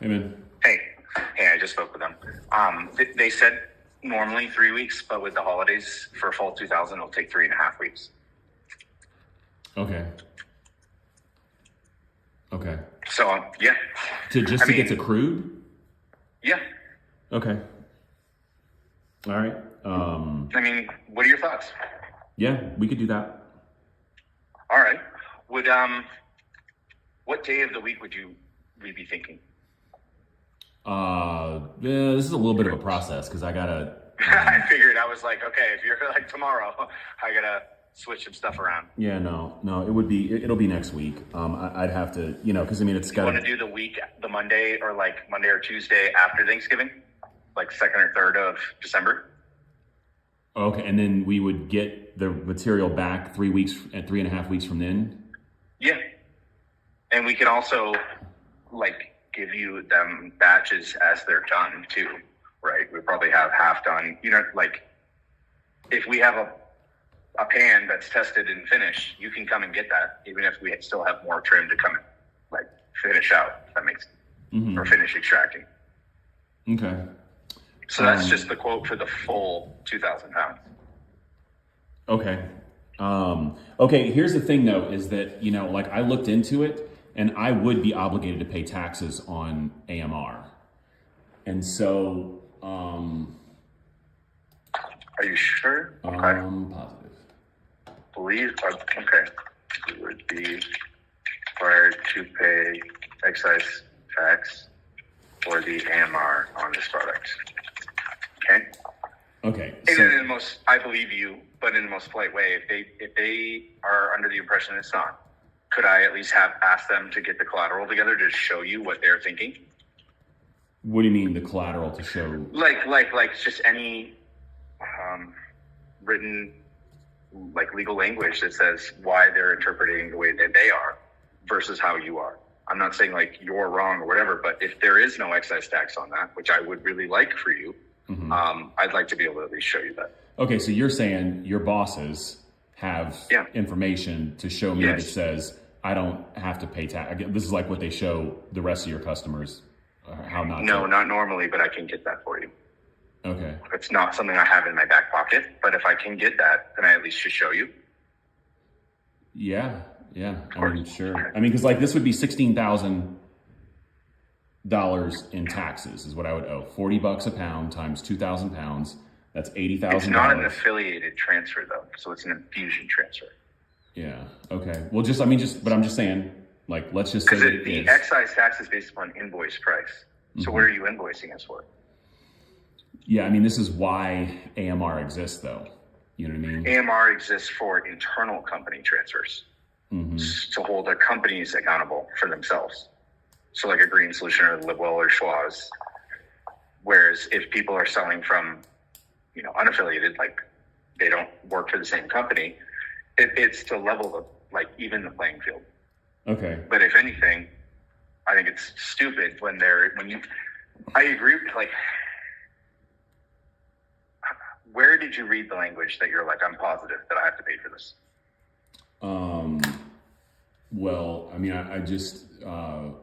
Hey, man. Hey, I just spoke with them. They said normally 3 weeks, but with the holidays for fall 2000, it'll take 3.5 weeks. Okay. So, yeah. To get to crude? Yeah. Okay. All right. What are your thoughts? Yeah, we could do that. All right. What day of the week would we be thinking? Yeah, this is a little bit of a process because I gotta. I figured. I was like, okay, if you're like tomorrow, I gotta switch some stuff around. Yeah, no, it'll be next week. I'd have to, because it's got. You want to do the Monday or Tuesday after Thanksgiving, like 2nd or 3rd of December. Okay, and then we would get the material back 3 weeks and 3.5 weeks from then. Yeah, and we can also give you them batches as they're done too, right? We probably have half done. If we have a pan that's tested and finished, you can come and get that, even if we still have more trim to come and finish out. If that makes or finish extracting. Okay. So that's just the quote for the full 2,000 pounds. Okay. Okay. Here's the thing, though, is that I looked into it, and I would be obligated to pay taxes on AMR, and so. Are you sure? Okay. Positive. Okay. You would be required to pay excise tax for the AMR on this product. Okay. Okay. And I believe you, but in the most polite way. If they are under the impression it's not, could I at least ask them to get the collateral together to show you what they're thinking? What do you mean the collateral to show? Like just any written legal language that says why they're interpreting the way that they are versus how you are. I'm not saying you're wrong or whatever, but if there is no excise tax on that, which I would really like for you, I'd like to be able to at least show you that. Okay, so you're saying your bosses have information to show me that says I don't have to pay tax. This is like what they show the rest of your customers how not to. No, not normally, but I can get that for you. Okay. It's not something I have in my back pocket, but if I can get that, then I at least should show you. Yeah. Sure. Okay. Because this would be $16,000 in taxes is what I would owe. $40 a pound times 2,000 pounds. That's $80,000. It's not an affiliated transfer though, so it's an infusion transfer. Yeah. Okay. Well, but I'm just saying, let's just say that the excise tax is based upon invoice price. So what are you invoicing us for? Yeah, this is why AMR exists, though. You know what I mean? AMR exists for internal company transfers to hold the companies accountable for themselves. So like a Green Solution or Livewell or Schwaz. Whereas if people are selling from, unaffiliated, they don't work for the same company, it's to level even the playing field. Okay. But if anything, I think it's stupid I agree with where did you read the language that you're I'm positive that I have to pay for this? Well, I just, I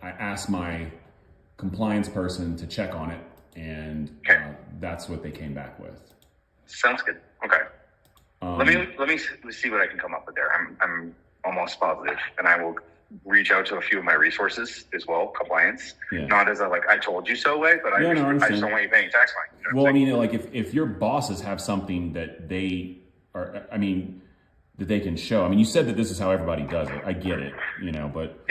asked my compliance person to check on it, and that's what they came back with. Sounds good. Okay. Let me see what I can come up with there. I'm almost positive, and I will reach out to a few of my resources as well, compliance. Yeah. Not as I told you so way, but I just don't want you paying tax line. You know well, if your bosses have something that they are, that they can show. You said that this is how everybody does it. I get it, but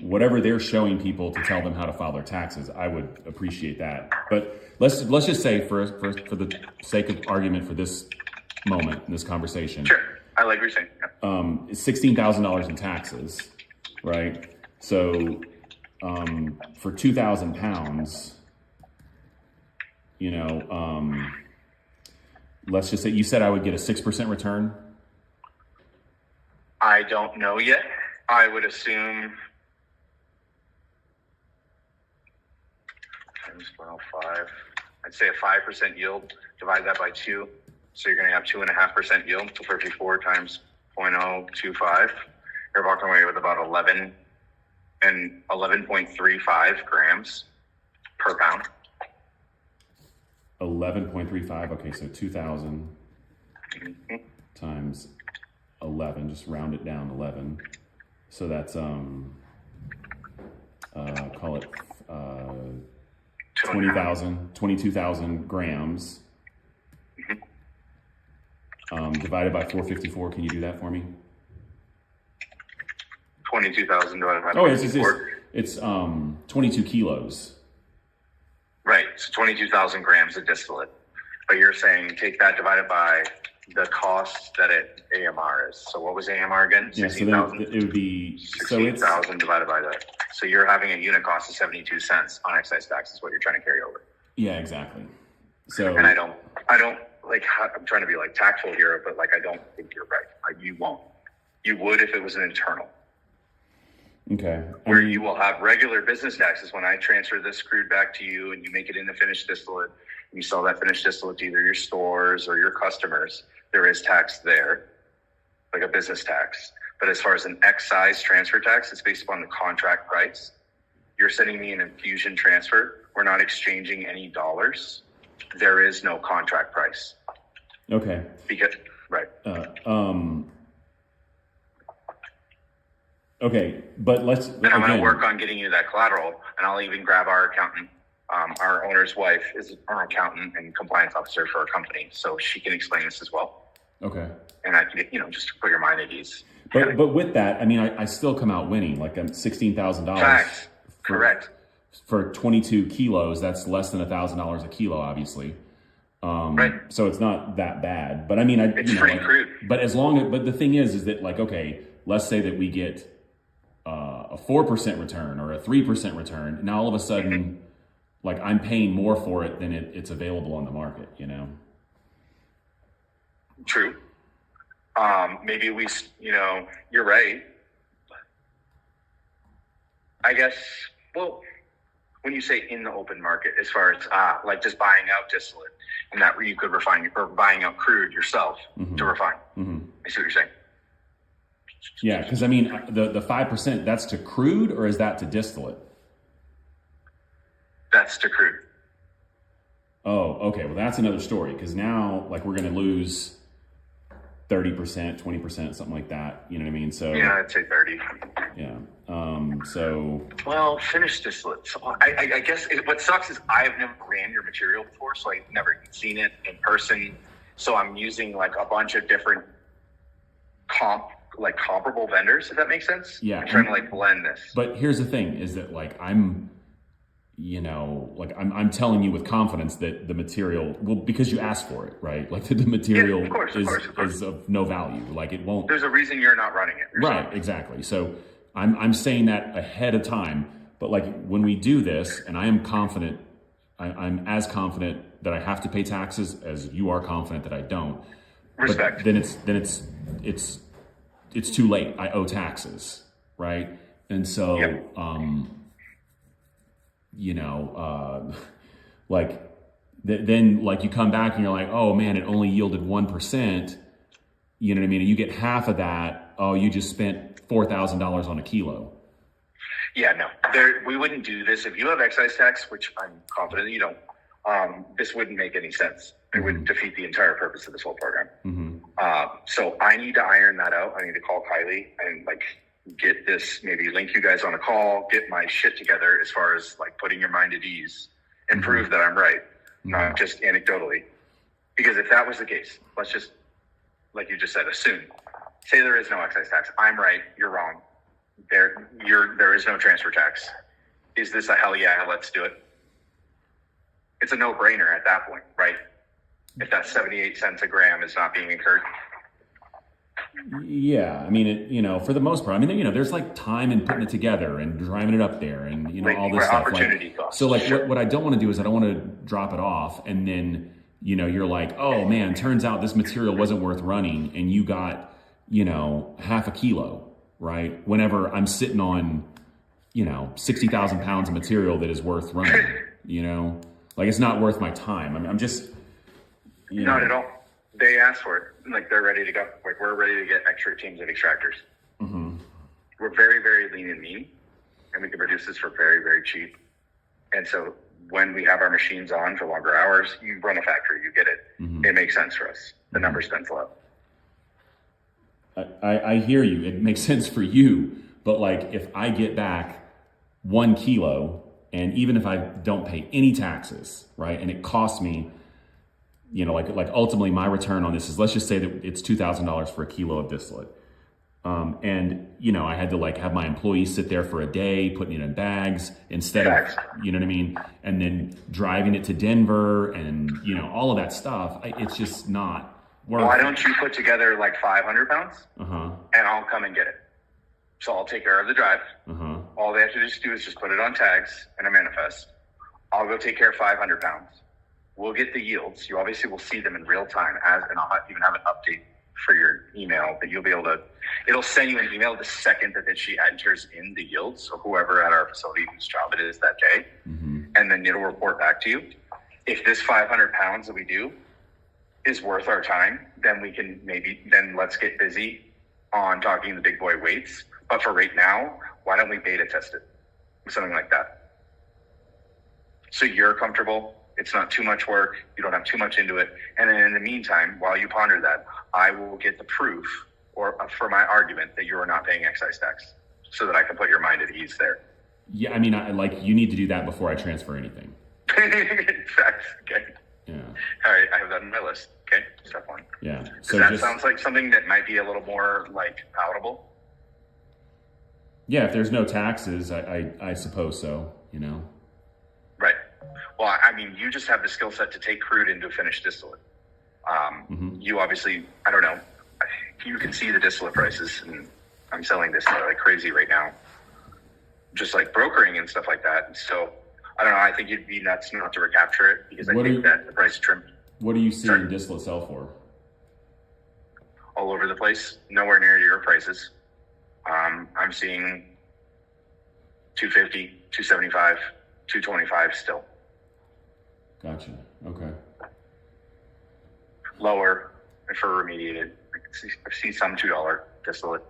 whatever they're showing people to tell them how to file their taxes, I would appreciate that. But let's just say for the sake of argument for this moment in this conversation. Sure. I like what you're saying. Yeah. It's $16,000 in taxes, right? So for 2,000 pounds, let's just say you said I would get a 6% return. I don't know yet. I would assume times 105. I'd say a 5% yield. Divide that by 2. So you're going to have 2.5% yield. So 54 times 0.025. You're walking away with about 11 and 11.35 grams per pound. 11.35. Okay, so 2,000 times 11. Just round it down 11. So that's call it 22,000 grams. Divided by 454. Can you do that for me? 22,000 divided by 454. It's 22 kilos. Right, so 22,000 grams of distillate. But you're saying take that divided by the cost that AMR is. So what was AMR again? 16,000? Yeah, so then it would be 16,000 divided by that. So you're having a unit cost of 72 cents on excise tax is what you're trying to carry over. Yeah, exactly. So and I don't like, I'm trying to be like tactful here, but like, I don't think you're right. Like, you won't. You would if it was an internal. Okay. Where you will have regular business taxes when I transfer this crude back to you and you make it into finished distillate. You sell that finished distillate to either your stores or your customers. There is tax there, like a business tax. But as far as an excise transfer tax, it's based upon the contract price. You're sending me an infusion transfer. We're not exchanging any dollars. There is no contract price. Okay. Because, right. Okay, but let's. And I'm going to work on getting you that collateral, and I'll even grab our accountant. Our owner's wife is our accountant and compliance officer for our company, so she can explain this as well. Okay. And I can, just to put your mind at ease. But with that, I mean, I still come out winning. Like I'm $16,000. Facts. Correct. For 22 kilos, that's less than $1,000 a kilo, obviously. Right. So it's not that bad. But I mean, it's pretty crude. But but the thing is that like, okay, let's say that we get a 4% return or a 3% return. Now all of a sudden, like I'm paying more for it than it's available on the market, True. Maybe you're right. I guess, well, when you say in the open market, as far as like just buying out distillate and that you could refine, or buying out crude yourself to refine. Mm-hmm. I see what you're saying. Yeah, because I mean, the 5%, that's to crude or is that to distillate? That's to crude. Oh, okay. Well, that's another story because now like we're going to lose 30%, 20%, something like that. You know what I mean? So yeah, I'd say 30. Yeah. Well, finished distillate. So I guess what sucks is I've never ran your material before, so I've never seen it in person. So I'm using like a bunch of different comparable vendors, if that makes sense. Yeah. I'm trying to like blend this. But here's the thing is that like I'm telling you with confidence that the material, well, because you asked for it, right? Like the material of course. is of no value. Like it won't. There's a reason you're not running it. Right, exactly. So I'm saying that ahead of time. But like when we do this, and I am confident, I'm as confident that I have to pay taxes as you are confident that I don't. Respect. But then it's too late. I owe taxes, right? And so, yep. Then like you come back and you're like, oh man, it only yielded 1%. You know what I mean? And you get half of that. Oh, you just spent $4,000 on a kilo. Yeah, no, we wouldn't do this if you have excise tax, which I'm confident you don't. This wouldn't make any sense. It would defeat the entire purpose of this whole program. Mm-hmm. So I need to iron that out. I need to call Kylie and like get this, maybe link you guys on a call, get my shit together as far as like putting your mind at ease and prove that I'm right, not just anecdotally. Because if that was the case, let's just, like you just said, assume. Say there is no excise tax. I'm right. You're wrong. There is no transfer tax. Is this a hell yeah, let's do it? It's a no-brainer at that point, right? If that 78 cents a gram is not being incurred. Yeah, I mean, for the most part, there's like time in putting it together and driving it up there and, all this stuff. Opportunity cost. So like what I don't want to do is I don't want to drop it off and then, you're like, oh man, turns out this material wasn't worth running and you got, half a kilo, right? Whenever I'm sitting on, 60,000 pounds of material that is worth running, like it's not worth my time. I'm just, Not at all. They asked for it. Like they're ready to go. Like we're ready to get extra teams of extractors. Mm-hmm. We're very, very lean and mean. and we can produce this for very, very cheap. And so when we have our machines on for longer hours, you run a factory, you get it. Mm-hmm. It makes sense for us. The numbers pencil out. I hear you. It makes sense for you. But like, if I get back 1 kilo, and even if I don't pay any taxes, right, and it costs me, you know, like ultimately my return on this is, let's just say that it's $2,000 for a kilo of distillate. And, you know, I had to like have my employees sit there for a day, putting it in bags instead of, you know what I mean? And then driving it to Denver and, you know, all of that stuff. It's just not worth it. Why don't you put together like 500 pounds Uh-huh. and I'll come and get it. So I'll take care of the drive. Uh-huh. All they have to just do is just put it on tags and a manifest. I'll go take care of 500 pounds. We'll get the yields. You obviously will see them in real time, and I'll even have an update for your email that you'll be able to, it'll send you an email the second that she enters in the yields. So whoever at our facility whose job it is that day, and then it'll report back to you. If this 500 pounds that we do is worth our time, then we can then let's get busy on talking the big boy weights. But for right now, why don't we beta test it? Something like that. So you're comfortable. It's not too much work. You don't have too much into it. And then in the meantime, while you ponder that, I will get the proof for my argument that you are not paying excise tax so that I can put your mind at ease there. Yeah, I mean, you need to do that before I transfer anything. Facts. Okay. Yeah. All right. I have that on my list. Okay. Step one. Yeah. So that sounds like something that might be a little more like palatable. Yeah. If there's no taxes, I suppose so, you know? Right. Well, I mean, you just have the skill set to take crude into a finished distillate. You obviously, I don't know, you can see the distillate prices, and I'm selling distillate like crazy right now, just like brokering and stuff like that. So I don't know. I think you'd be nuts not to recapture it because I think that the price of trim. What do you see in distillate sell for? All over the place, nowhere near your prices. I'm seeing 250, 275, 225 still. Gotcha. Okay. Lower for remediated. I see some $2 distillate.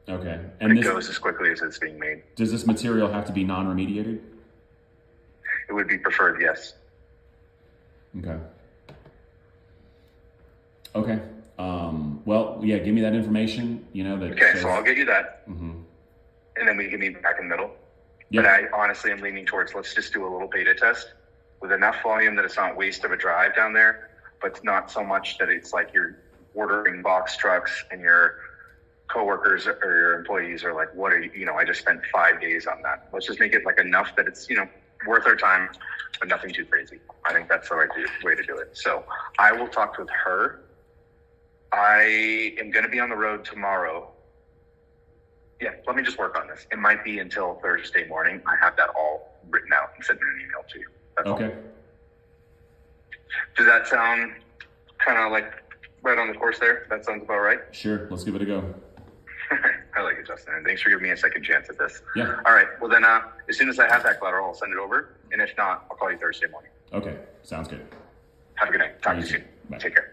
Okay. And it goes as quickly as it's being made. Does this material have to be non-remediated? It would be preferred, yes. Okay. Okay. Well, yeah, give me that information, you know, that okay, shows... so I'll get you that. Mm-hmm. And then we can meet back in the middle. Yep. But I honestly am leaning towards, let's just do a little beta test with enough volume that it's not waste of a drive down there, but not so much that it's like you're ordering box trucks and your coworkers or your employees are like, what are you know, I just spent 5 days on that. Let's just make it like enough that it's, you know, worth our time, but nothing too crazy. I think that's the right way to do it. So I will talk with her. I am going to be on the road tomorrow. Yeah, let me just work on this. It might be until Thursday morning. I have that all written out and sent in an email to you. That's okay. all. Does that sound kind of like right on the course there? That sounds about right? Sure. Let's give it a go. I like it, Justin. And thanks for giving me a second chance at this. Yeah. All right. Well, then as soon as I have that collateral, I'll send it over. And if not, I'll call you Thursday morning. Okay. Sounds good. Have a good night. Talk to you soon. Bye. Take care.